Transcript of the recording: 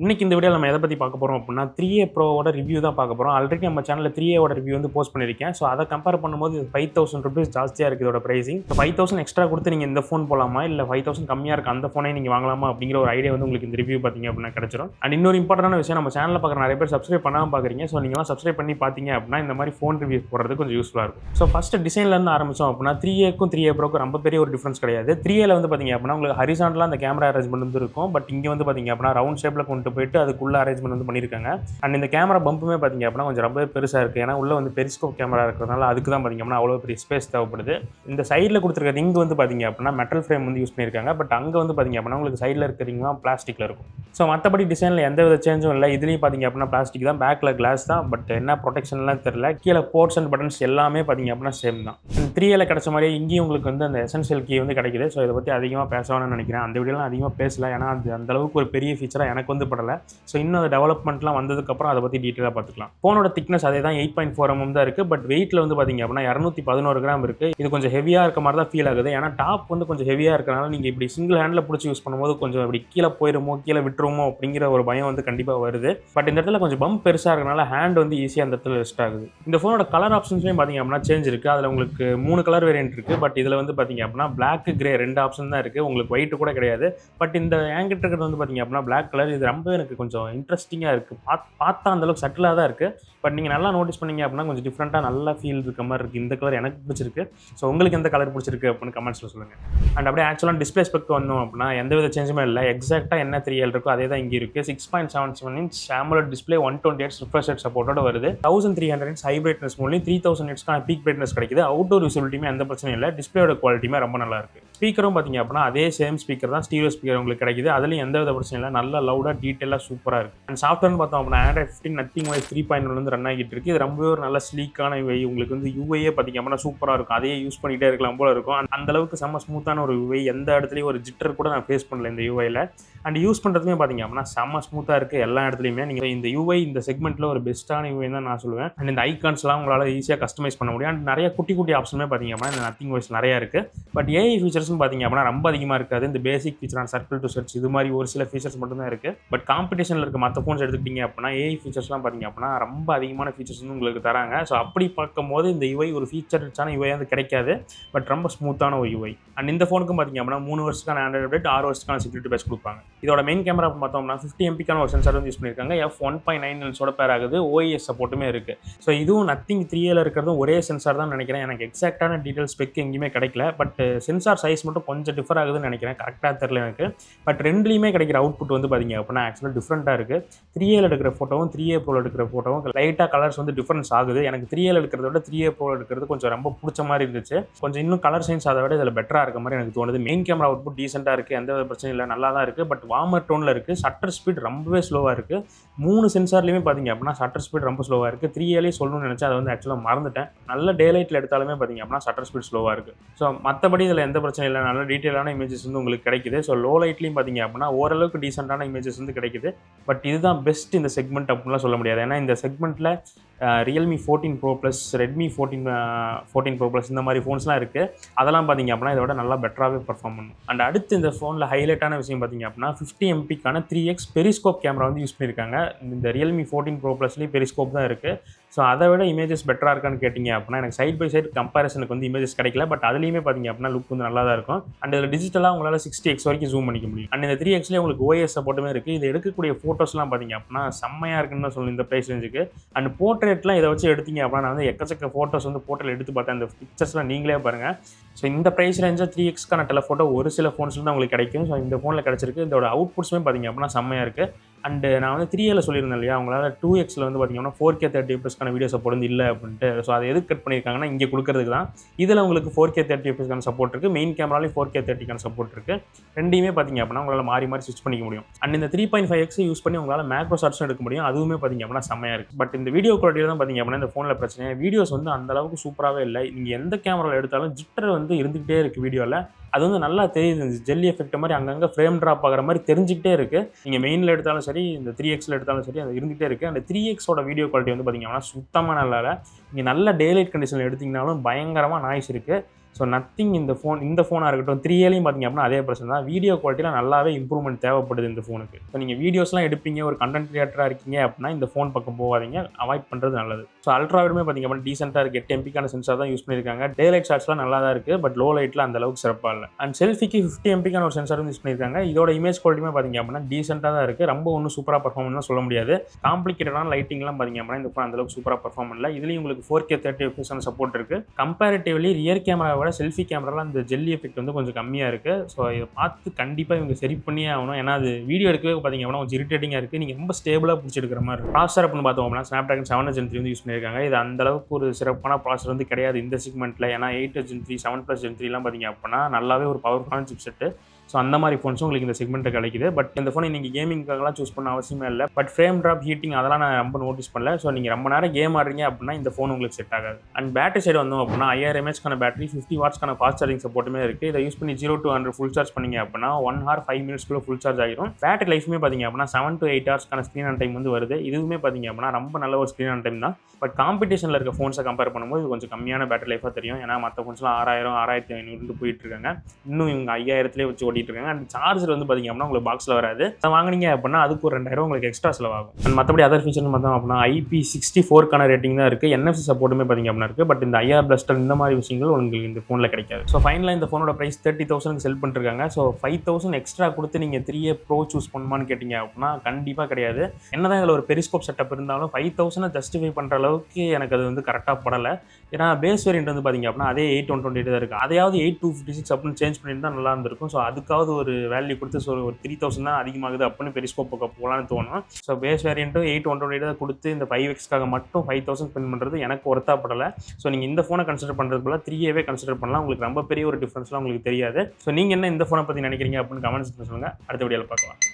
இன்னைக்கு இந்த வீடியோல நம்ம எதை பத்தி பார்க்க போறோம் அப்படின்னா 3A Proவோட ரிவ்யூ தான் பார்க்க போறோம். ஆல்ரெடி நம்ம சேனல்ல 3A ஓட ரிவ்யூ வந்து போஸ்ட் பண்ணியிருக்கேன். ஸோ அதை கம்பேர் பண்ணும்போது இது ₹5000 ஜாஸ்தியா இருக்கு இதோட பிரைசிங். ஸோ 5000 எக்ஸ்ட்ரா கொடுத்து நீங்க இந்த ஃபோன் போலாமா இல்ல 5000 கம்மியா இருக்க அந்த ஃபோனை நீங்க வாங்கலாமா அப்படிங்கிற ஒரு ஐடியா வந்து உங்களுக்கு இந்த ரிவ்யூ பார்த்தீங்க அப்படின்னா கிடைச்சிரும். அண்ட் இன்னொரு இம்பார்ட்டன்டான விஷயம், நம்ம சேனல்ல பார்க்குற நிறைய பேர் சப்ஸ்கிரைப் பண்ணாம பார்க்குறீங்க. ஸோ நீங்களாம் சப்ஸ்கிரைப் பண்ணி பார்த்தீங்க அப்படின்னா இந்த மாதிரி ஃபோன் ரிவ்யூ போடுறது கொஞ்சம் யூஸ்ஃபுல்லாக இருக்கும். ஸோ ஃபர்ஸ்ட் டிசைன்ல இருந்து ஆரம்பிச்சோம் அப்படின்னா 3Aக்கும் 3A Proக்கும் ரொம்ப பெரிய ஒரு டிஃபரன்ஸ் கிடையாது. 3Aல வந்து பார்த்தீங்க அப்படின்னா உங்களுக்கு ஹரிசாண்டலா அந்த கேமரா அரேஞ்ச்மெண்ட் வந்து இருக்கும். பட் இங்க வந்து பார்த்தீங்க அப்படின்னா ரவுண்ட் ஷேப்ல கொண்டு போயிட்டு அதுக்குள்ள அரேஞ்ச்மெண்ட் வந்து பண்ணியிருக்காங்க. அண்ட் இந்த கேமரா பம்புமே பார்த்தீங்க அப்படின்னா கொஞ்சம் ரொம்ப பெருசாக இருக்குது. ஏன்னா உள்ள வந்து பெரிஸ்கோப் கேமரா இருக்கிறதுனால அதுக்கு தான் பார்த்தீங்க அப்படின்னா அவ்வளோ பெரிய ஸ்பேஸ் தேவைப்படுது. இந்த சைடில் கொடுத்துருக்க ரிங் வந்து பார்த்தீங்க அப்படின்னா மெட்டல் ஃப்ரேம் வந்து யூஸ் பண்ணியிருக்காங்க. பட் அங்கே வந்து பார்த்தீங்க அப்படின்னா உங்களுக்கு சைடில் இருக்க ரிங்லாம் பிளாஸ்டிக்கில் இருக்கும். ஸோ மற்றபடி டிசைனில் எந்த வித சேஞ்சும் இல்லை. இதுலேயும் பார்த்தீங்க அப்படின்னா பிளாஸ்டிக் தான், பேக்கில் கிளாஸ் தான். பட் என்ன ப்ரொடெக்ஷன்லாம் தெரியல. கீழே போர்ட்ஸ் அண்ட் பட்டன்ஸ் எல்லாமே பார்த்தீங்க அப்படின்னா சேம் தான். 3Aல கிடைச்ச மாதிரியே இங்கேயும் உங்களுக்கு வந்து அந்த எசென்ஷியல் கீ வந்து கிடைக்குது. ஸோ இதை பற்றி அதிகமாக பேசணும்னு நினைக்கிறேன். அந்த வீடியோலாம் அதிகமாக பேசல, ஏன்னா அது அந்த அளவுக்கு ஒரு பெரிய ஃபீச்சராக எனக்கு வந்து படலை. ஸோ இன்னும் அந்த டெவலப்மெண்ட்லாம் வந்ததுக்கப்புறம் அதை பற்றி டீட்டெயிலாக பார்த்துக்கலாம். ஃபோனோட திக்னஸ் அதே தான் 8.4 mm தான் இருக்குது. பட் வெயிட்டில் வந்து பார்த்தீங்க அப்படின்னா 211 கிராம் இருக்குது. இது கொஞ்சம் ஹெவியாக இருக்க மாதிரி தான் ஃபீல் ஆகுது. ஏன்னா டாப் வந்து கொஞ்சம் ஹெவியாக இருக்கனால நீங்கள் இப்படி சிங்கிள் ஹேண்டில் பிடிச்சி யூஸ் பண்ணும்போது கொஞ்சம் இப்படி கீழே போயிடுமோ கீழே விட்டுருமோ அப்படிங்கிற ஒரு பயம் வந்து கண்டிப்பாக வருது. பட் இந்த இடத்துல கொஞ்சம் பம்ப் பெருசாக இருக்கனால ஹேண்ட் வந்து ஈஸியாக அந்த இடத்துல ரெஸ்ட் ஆகுது. இந்த ஃபோனோட கலர் ஆப்ஷன்ஸ்லையும் பார்த்தீங்க அப்படின்னா சேஞ்ச் இருக்குது. அதில் உங்களுக்கு 3 கலர் வேரியன்ட் இருக்குது. பட் இதில் வந்து பார்த்தீங்க அப்படின்னா பிளாக் கிரே 2 ஆப்ஷன் தான் இருக்குது. உங்களுக்கு ஒயிட் கூட கிடையாது. பட் இந்த ஏங்கிட்ட இருக்கிறது வந்து பார்த்தீங்க அப்படின்னா பிளாக் கலர். இது ரொம்ப எனக்கு கொஞ்சம் இன்ட்ரெஸ்டிங்காக இருக்குது. பார்த்தா அந்தளவுக்கு சட்டிலாக தான் இருக்குது. பட் நீங்கள் நல்லா நோட்டீஸ் பண்ணீங்க அப்படின்னா கொஞ்சம் டிஃப்ரெண்ட்டாக நல்லா ஃபீல் இருக்க மாதிரி இருக்குது. இந்த கலர் எனக்கு பிடிச்சிருக்கு. ஸோ உங்களுக்கு எந்த கலர் பிடிச்சிருக்கு அப்படின்னு கமெண்ட்ஸில் சொல்லுங்கள். அண்ட் அப்படியே ஆக்சுவலாக டிஸ்பிளே ஸ்பெக்ட் வந்தோம் அப்படின்னா எந்த வித சேஞ்சுமே இல்லை. எக்ஸாக்டாக என்ன 3L இருக்கோ அதே தான் இங்கே இருக்குது. 6.77 inch AMOLED display 120Hz refresh rate சப்போர்ட்டோட வருது. 1300 nits ஹை பிரைட்னஸ் மூலம் 3000 nitsக்கான பீக் பிரைட்னஸ் கிடைக்குது. அவுட்டோர் விசிபிலிட்டியுமே எந்த பிரச்சனையும் இல்லை. டிஸ்பிளேயோட குவாலிட்டியுமே ரொம்ப நல்லா இருக்குது. ஸ்பீக்கரும் பார்த்தீங்க அப்படின்னா அதே சேம் ஸ்பீக்கர் தான், ஸ்டீரியோ ஸ்பீக்கர் உங்களுக்கு கிடைக்குது. அதுலேயும் எந்த வித பிரச்சனையும் இல்லை. நல்லா லவுடாக டீட்டெயிலாக சூப்பராக இருக்குது. அண்ட் சாஃப்ட்வேர்னு பார்த்தோம் அப்படின்னா Android 15 Nothing OS 3.1 வந்து ரன் ஆகிட்டு இருக்குது. இது ரொம்பவே ஒரு நல்ல ஸ்லீக்கான UI. உங்களுக்கு வந்து UIயே பார்த்தீங்க அப்படின்னா சூப்பராக இருக்கும். அதையே யூஸ் பண்ணிகிட்டே இருக்கலாம் போல இருக்கும். அந்த அளவுக்கு செம்ம ஸ்மூத்தான ஒரு UI. எந்த இடத்துலையும் ஒரு ஜிட்டர் கூட நான் ஃபேஸ் பண்ணல இந்த UIயில். அண்ட் யூஸ் பண்ணுறதுமே பார்த்தீங்க அப்படின்னா செம்ம ஸ்மூத்தாக இருக்குது எல்லா இடத்துலையுமே. நீங்கள் இந்த UI இந்த செக்மெண்ட்டில் ஒரு பெஸ்ட்டான UI தான் நான் சொல்லுவேன். அண்ட் இந்த ஐகான்ஸ்லாம் உங்களால் ஈஸியாக கஸ்டமைஸ் பண்ண முடியும். அண்ட் நிறைய குட்டி குட்டி ஆப்ஷனுமே பார்த்தீங்க அப்படின்னா இந்த Nothing OS நிறையா இருக்குது. பட் AI ஃபீச்சர்ஸ்னு பார்த்தீங்க அப்படின்னா ரொம்ப அதிகமாக இருக்காது. இந்த பேசிக் ஃபீச்சரான சர்க்கிள் டு சர்ச் இது மாதிரி ஒரு சில ஃபீச்சர்ஸ் மட்டும் தான் இருக்குது. பட் காம்படிஷனில் இருக்க மற்ற ஃபோன்ஸ் எடுத்துக்கிட்டீங்க அப்படின்னா AI ஃபீச்சர்ஸ்லாம் பார்த்தீங்க அப்படின்னா ரொம்ப அதிகமான ஃபீச்சர்ஸ் வந்து உங்களுக்கு தராங்க. ஸோ அப்படி பார்க்கும்போது இந்த UI ஒரு ஃபீச்சர் ரிச்சான UI வந்து கிடைக்காது. பட் ரொம்ப ஸ்மூத்தான ஒரு UI. அண்ட் இந்த ஃபோனுக்கும் பார்த்தீங்க அப்படின்னா 3 வருஷத்துக்கான ஆண்ட்ராய்டு அப்டேட், 6 வருஷத்துக்கான செக்யூரிட்டி பேட்ச் கொடுப்பாங்க. இதோட மெயின் கேமரா பார்த்தோம்னா 50 MP ஒரு சென்சார் வந்து யூஸ் பண்ணியிருக்காங்க. f1.9 லென்ஸோட பேர் ஆகுது. OIS சப்போர்ட்டுமே இருக்குது. ஸோ இதுவும் நத்திங் 3Aல இருக்கிறதும் ஒரே சென்சார் தான் நினைக்கிறேன். எனக்கு எக்ஸாக்டான டீட்டெயில்ஸ் ஸ்பெக் எங்கேயுமே கிடைக்கல. பட் சென்சார் சைஸ் மட்டும் கொஞ்சம் டிஃபர் ஆகுதுன்னு நினைக்கிறேன். கரெக்டாக தெரியல எனக்கு. பட் ரெண்டுலேயுமே கிடைக்கிற அவுட்புட் வந்து பார்த்தீங்க அப்படின்னா ஆக்சுவலாக டிஃப்ரெண்ட்டாக இருக்குது. 3Aல எடுக்கிற ஃபோட்டோவும் 3A Proல எடுக்கிற ஃபோட்டோவும் லைட்டாக கலர்ஸ் வந்து டிஃபரன்ஸ் ஆகுது. எனக்கு 3Aல எடுக்கிறத விட 3A Proல எடுக்கிறது கொஞ்சம் ரொம்ப பிடிச்ச மாதிரி இருந்துச்சு. கொஞ்சம் இன்னும் கலர் சைன்ஸ் அதை விட இதில் பெட்டராக இருக்க மாதிரி எனக்கு தோணுது. மெயின் கேமரா அவுட்புட் டீசெண்டாக இருக்குது. எந்த வித பிரச்சனையும் இல்லை, நல்லா தான் இருக்குது. பட் வார்மர் டோனில் இருக்குது. ஷட்டர் ஸ்பீட் ரொம்பவே ஸ்லோவாக இருக்குது. 3 சென்சார்லையுமே பார்த்தீங்க அப்படின்னா ஷட்டர் ஸ்பீட் ரொம்ப ஸ்லோவாக இருக்குது. 3Aலே சொல்லணும்னு நினச்சா அதை வந்து ஆக்சுவலாக மறந்துட்டேன். நல்ல டே லைட்டில் எடுத்தாலுமே பார்த்தீங்க அப்படின்னா ஷட்டர் ஸ்பீட் ஸ்லோவாக இருக்குது. ஸோ மற்றபடி இதில் எந்த பிரச்சனையும் இல்லை. நல்ல டீட்டெயிலான இமேஜஸ் வந்து உங்களுக்கு கிடைக்குது. ஸோ லோ லைட்லையும் பார்த்தீங்க அப்படின்னா ஓரளவுக்கு டீசெண்டான இமேஜஸ் வந்து கிடைக்குது. பட் இதுதான் பெஸ்ட் இந்த செக்மெண்ட் அப்படின்லாம் சொல்ல முடியாது. ஏன்னா இந்த செக்மெண்ட்டில் Realme 14 Pro Plus, Redmi 14 Pro Plus இந்த மாதிரி ஃபோன்ஸ்லாம் இருக்குது. அதெல்லாம் பார்த்தீங்க அப்படின்னா இதோட நல்லா பெட்டராகவே பர்ஃபார்ம் பண்ணும். அண்ட் அடுத்து இந்த ஃபோனில் ஹைலைட்டான விஷயம் பார்த்தீங்க அப்படின்னா 50 MPக்கான 3x பெரிஸ்கோப் கேமரா வந்து யூஸ் பண்ணியிருக்காங்க. இந்த Realme 14 Pro Plusலேயும் பெரிஸ்கோப் தான் இருக்குது. ஸோ அதை விட இமேஜஸ் பெட்டராக இருக்கான்னு கேட்டிங்க அப்படின்னா எனக்கு சைட் பை சைட் கம்பேரிசனுக்கு வந்து இமேஜஸ் கிடைக்கல. பட் அதுலேயுமே பார்த்தீங்க அப்படின்னா லுக் வந்து நல்லா தான் இருக்கும். அண்ட் இதில் டிஜிட்டலாக உங்களால் 60x வரைக்கும் ஜூம் பண்ணிக்க முடியும். அண்ட் இந்த 3xலேயே உங்களுக்கு OIS சப்போர்ட்டுமே இருக்குது. இது எடுக்கக்கூடிய ஃபோட்டோஸ்லாம் பார்த்தீங்க அப்படின்னா செம்மையாக இருக்குன்னு தான் சொல்லணும் இந்த ப்ரைஸ் ரேஞ்சுக்கு. அண்ட் போர்ட்ரேட்லாம் இதை வச்சு எடுத்தீங்க அப்படின்னா நான் வந்து எக்கச்சக்க ஃபோட்டோஸ் வந்து போர்ட்ரேட் எடுத்து பார்த்தேன். அந்த பிக்சர்ஸ்லாம் நீங்களே பாருங்கள். ஸோ இந்த ப்ரைஸ் ரேஞ்சாக 3xக்கான டெலஃபோட்டோ ஒரு சில ஃபோன்ஸில் தான் உங்களுக்கு கிடைக்கும். ஸோ இந்த ஃபோனில் கிடச்சிருக்கு. இதோட அவுட்புட்ஸுமே பார்த்தீங்க அப்படின்னா செம்மையாக இருக்குது. அண்டு நான் வந்து 3Aல சொல்லியிருந்தேன் இல்லையா, அவங்களால 2xல வந்து பார்த்தீங்கன்னா 4K 30fpsக்கான வீடியோ சப்போர்ட் வந்து இல்லை அப்படின்ட்டு. ஸோ அதை எதுக்கு கட் பண்ணியிருக்காங்கன்னா இங்கே கொடுக்கறதுக்கு தான். இதில் உங்களுக்கு 4K 30fpsக்கான சப்போர்ட் இருக்குது. மெயின் கேமராலையும் 4K 30க்கான சப்போர்ட் இருக்குது. ரெண்டையுமே பார்த்தீங்க அப்படின்னா உங்களால் மாறி ஸ்விட்ச் பண்ணிக்க முடியும். அண்ட் இந்த 3.5x யூஸ் பண்ணி உங்களால் மேக்ரோ ஷாட்ஸும் எடுக்க முடியும். அதுவுமே பார்த்தீங்க அப்படின்னா செம்மையாக இருக்குது. பட் இந்த வீடியோ குவாலிட்டியில் தான் பார்த்தீங்க அப்படின்னா இந்த ஃபோனில் பிரச்சனை. வீடியோஸ் வந்து அந்த அளவுக்கு சூப்பராகவே இல்லை. நீங்கள் எந்த கேமராவில் எடுத்தாலும் ஜிட்டர் வந்து இருந்துகிட்டே இருக்குது வீடியோவில். அது வந்து நல்லா தெரியுது. ஜெல்லி எஃபெக்ட் மாதிரி அங்கங்கே ஃப்ரேம் ட்ராப் ஆகிற மாதிரி தெரிஞ்சுக்கிட்டே இருக்குது. நீங்கள் மெயினில் எடுத்தாலும் சரி, இந்த 3xல எடுத்தாலும் சரி, அது இருந்துகிட்டே இருக்குது. அந்த 3xோட வீடியோ குவாலிட்டி வந்து பார்த்தீங்கன்னா சுத்தமாக நல்லா இல்லை. நீங்கள் நல்ல டே லைட் கண்டிஷனில் எடுத்திங்கனாலும் பயங்கரமாக நாய்ஸ் இருக்குது. ஸோ நத்திங் இந்த ஃபோனாக இருக்கட்டும் 3ஏலையும் பார்த்தீங்க அப்படின்னா அதே பிரச்சனை தான். வீடியோ குவாலிட்டியில் நல்லாவே இம்ப்ரூவ்மெண்ட் தேவைப்படுது இந்த ஃபோனுக்கு. ஸோ நீங்கள் வீடியோஸ்லாம் எடுப்பீங்க, ஒரு கண்டென்ட் கிரியேட்டராக இருக்கீங்க அப்படின்னா இந்த ஃபோன் பக்கம் போகாதீங்க, அவாய்ட் பண்ணுறது நல்லது. ஸோ அல்ட்ராவிடுமே பார்த்தீங்க அப்படின்னா டீசென்ட்டாக இருக்குது. 8 MPக்கான சென்சார் தான் யூஸ் பண்ணியிருக்காங்க. டே லைட் ஷாட்ஸ்லாம் நல்லா தான் இருக்குது, பட் லோ லைட்டில் அந்த அளவுக்கு சிறப்பாக இல்லை. அண்ட் செல்ஃபிக்கு 50 MPக்கான ஒரு சென்சார் யூஸ் பண்ணியிருக்காங்க. இதோட இமேஜ் குவாலிட்டியுமே பார்த்தீங்க அப்படின்னா டீசென்ட்டாக தான் இருக்குது. ரொம்ப ஒன்றும் சூப்பராக பர்ஃபார்மன்ஸ்லாம் சொல்ல முடியாது. காம்ப்ளிகேட்டடான லைட்டிங்லாம் பார்த்தீங்க அப்படின்னா இந்த ஃபோன் அந்தளவுக்கு சூப்பராக பர்ஃபார்ம் பண்ணல. இதுலேயும் உங்களுக்கு 4K 30 FPS சப்போர்ட் இருக்குது. கம்பேரிட்டிவ்லி ரியர் கேமராவோட செல்ஃபி கேமராலாம் இந்த ஜெல்லி எஃபெக்ட் வந்து கொஞ்சம் கம்மியாக இருக்குது. ஸோ இதை பார்த்து கண்டிப்பாக இவங்க சரி பண்ணியே ஆகணும். ஏன்னா அது வீடியோ எடுக்கவே பார்த்தீங்க அப்படின்னா கொஞ்சம் இரிட்டேட்டிங்காக இருக்குது. நீங்கள் ரொம்ப ஸ்டேபிளாக பிடிச்சிருக்கிற மாதிரி இருக்கும். ப்ராசர் அப்படின்னு பார்த்தோம் அப்படின்னா ஸ்னாப்டிராகன் 7 Gen 3 வந்து யூஸ் பண்ணியிருக்காங்க. இது அந்தளவுக்கு ஒரு சிறப்பான ப்ராசர் வந்து கிடையாது இந்த செக்மெண்ட்டில். ஏன்னா 8 Gen 3 7+ Gen 3லாம் பார்த்தீங்க அப்படின்னா நல்லாவே ஒரு பவர்ஃபுல்லான சிப் செட்டு. ஸோ அந்த மாதிரி ஃபோன்ஸும் உங்களுக்கு இந்த செக்மெண்ட்டு கிடைக்குது. பட் இந்த ஃபோனை நீங்கள் கேமிங்காகலாம் சூஸ் பண்ண அவசியமே இல்லை. பட் ஃப்ரேம் ட்ராப், ஹீட்டிங் அதெல்லாம் நான் ரொம்ப நோட்டீஸ் பண்ணல. ஸோ நீங்கள் ரொம்ப நேரம் கேம் ஆடுறீங்க அப்படின்னா இந்த ஃபோன் உங்களுக்கு செட் ஆகாது. அண்ட் பேட்டரி சைடு வந்தோம் அப்படின்னா 5000 mAhக்கான பேட்டரி, 50 வாட்ஸ்க்கான ஃபாஸ்ட் சார்ஜிங் சப்போர்ட்டுமே இருக்குது. இதை யூஸ் பண்ணி 0 to 100 ஃபுல் சார்ஜ் பண்ணிங்க அப்படின்னா 1 hour 5 minutesக்குள்ள ஃபுல் சார்ஜ் ஆகிடும். பேட்டரி லைஃப்மே பார்த்தீங்க அப்படின்னா 7 to 8 ஹவர்ஸ்க்கான ஸ்க்ரீன் ஆன் டைம் வந்து வருது. இதுவுமே பார்த்தீங்க அப்படின்னா ரொம்ப நல்ல ஒரு ஸ்க்ரீன் ஆன் டைம் தான். பட் காம்படிஷனில் இருக்க ஃபோன்ஸை கம்பேர் பண்ணும்போது இது கொஞ்சம் கம்மியான பேட்டரி லைஃபாக தெரியும். ஏன்னா மற்ற ஃபோன்ஸ்லாம் 6000 6500 போயிட்டு இருக்காங்க. இன்னும் இவங்க 5000லேயே வச்சு ஓட்டிட்டு இருக்காங்க. அண்ட் சார்ஜர் வந்து பார்த்தீங்க அப்படின்னா உங்களுக்கு பாக்ஸில் வராது. வாங்கினீங்க அப்படின்னா அதுக்கு ஒரு 2000 உங்களுக்கு எக்ஸ்ட்ரா செலவாகும். அண்ட் மற்றபடி அதர் ஃபீச்சர்னு பார்த்தோம் அப்படின்னா IP64க்கான ரேட்டிங் தான் இருக்குது. NFC சப்போர்ட்டுமே பார்த்தீங்க அப்படின்னா இருக்குது. பட் இந்த IR பிளஸ்டர் இந்த மாதிரி விஷயங்கள் உங்களுக்கு இந்த ஃபோனில் கிடைக்காது. ஸோ ஃபைனலாக இந்த ஃபோனோட ப்ரைஸ் 30,000க்கு செல் பண்ணிருக்காங்க. ஸோ 5,000 எக்ஸ்ட்ரா கொடுத்து நீங்கள் 3A Pro சூஸ் பண்ணுமான்னு கேட்டிங்க அப்படின்னா கண்டிப்பாக கிடையாது. என்னதான் இதில் ஒரு பெரிஸ்கோப் செட்டப் இருந்தாலும் 5,000 ஜஸ்டிஃபை பண்ணுற அளவுக்கு எனக்கு அது வந்து கரெக்டாக படலை. ஏன்னா பேஸ் வேரியன்ட் வந்து பார்த்தீங்க அப்படின்னா அதே 8,128 தான் இருக்குது. அதையாவது 8,256 அப்படின்னு சேஞ்ச் பண்ணிட்டு தான் நல்லா இருந்திருக்கும். ஸோ அதுக்காவது ஒரு வேல்யூ கொடுத்து ஸோ ஒரு 3,000 தான் அதிகமாகுது அப்படின்னு பெரிஸ்கோப் போகலான்னு தோணும். ஸோ பேஸ் வேரியண்ட்டும் 8,128 தான் கொடுத்து இந்த 5Xக்காக மட்டும் 5,000 ஸ்பெண்ட் பண்ணுறது எனக்கு ஒர்த்தாப்படலை. ஸோ நீங்கள் இந்த ஃபோனை கன்சிடர் பண்ணுறது போல 3Aவே கன்சிடர் பண்ணலாம். உங்களுக்கு ரொம்ப பெரிய ஒரு டிஃப்ரென்ஸ்லாம் உங்களுக்கு தெரியாது. ஸோ நீங்கள் என்ன இந்த ஃபோனை பற்றி நினைக்கிறீங்க அப்படின்னு கமெண்ட்ஸ் சொல்லுங்கள். அடுத்த வீடியோவில் பார்க்கலாம்.